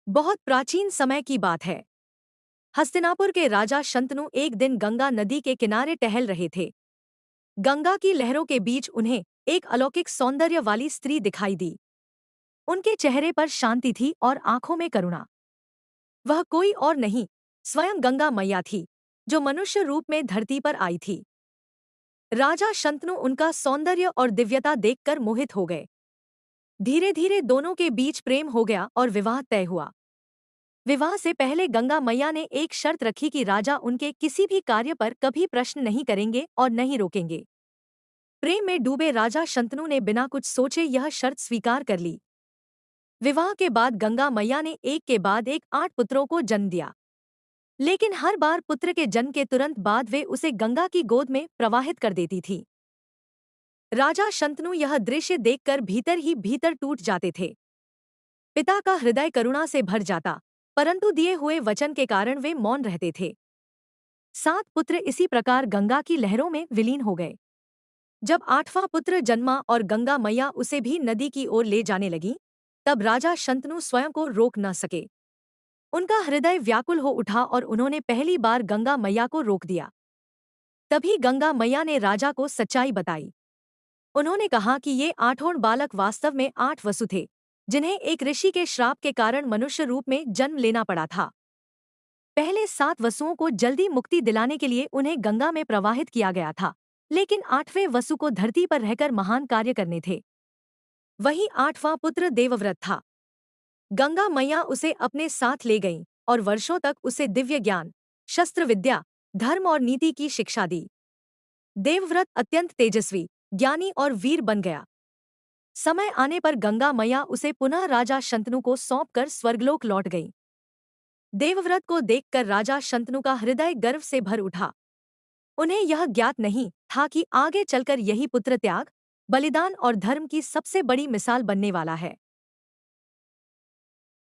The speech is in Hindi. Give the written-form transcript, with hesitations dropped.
बहुत प्राचीन समय की बात है। हस्तिनापुर के राजा शंतनु एक दिन गंगा नदी के किनारे टहल रहे थे। गंगा की लहरों के बीच उन्हें एक अलौकिक सौंदर्य वाली स्त्री दिखाई दी। उनके चेहरे पर शांति थी और आंखों में करुणा। वह कोई और नहीं, स्वयं गंगा मैया थी, जो मनुष्य रूप में धरती पर आई थी। राजा शंतनु उनका सौंदर्य और दिव्यता देखकर मोहित हो गए। धीरे धीरे दोनों के बीच प्रेम हो गया और विवाह तय हुआ। विवाह से पहले गंगा मैया ने एक शर्त रखी कि राजा उनके किसी भी कार्य पर कभी प्रश्न नहीं करेंगे और नहीं रोकेंगे। प्रेम में डूबे राजा शंतनु ने बिना कुछ सोचे यह शर्त स्वीकार कर ली। विवाह के बाद गंगा मैया ने एक के बाद एक 8 पुत्रों को जन्म दिया। लेकिन हर बार पुत्र के जन्म के तुरंत बाद वे उसे गंगा की गोद में प्रवाहित कर देती थी। राजा शंतनु यह दृश्य देखकर भीतर ही भीतर टूट जाते थे। पिता का हृदय करुणा से भर जाता, परंतु दिए हुए वचन के कारण वे मौन रहते थे। 7 पुत्र इसी प्रकार गंगा की लहरों में विलीन हो गए। जब 8वां पुत्र जन्मा और गंगा मैया उसे भी नदी की ओर ले जाने लगी, तब राजा शंतनु स्वयं को रोक न सके। उनका हृदय व्याकुल हो उठा और उन्होंने पहली बार गंगा मैया को रोक दिया। तभी गंगा मैया ने राजा को सच्चाई बताई। उन्होंने कहा कि ये 8 बालक वास्तव में 8 वसु थे, जिन्हें एक ऋषि के श्राप के कारण मनुष्य रूप में जन्म लेना पड़ा था। पहले 7 वसुओं को जल्दी मुक्ति दिलाने के लिए उन्हें गंगा में प्रवाहित किया गया था, लेकिन 8वें वसु को धरती पर रहकर महान कार्य करने थे। वही 8वां पुत्र देवव्रत था। गंगा मैया उसे अपने साथ ले गईं और वर्षों तक उसे दिव्य ज्ञान, शस्त्र विद्या, धर्म और नीति की शिक्षा दी। देवव्रत अत्यंत तेजस्वी, ज्ञानी और वीर बन गया। समय आने पर गंगा मैया उसे पुनः राजा शंतनु को सौंपकर स्वर्गलोक लौट गई। देवव्रत को देखकर राजा शंतनु का हृदय गर्व से भर उठा। उन्हें यह ज्ञात नहीं था कि आगे चलकर यही पुत्र त्याग, बलिदान और धर्म की सबसे बड़ी मिसाल बनने वाला है।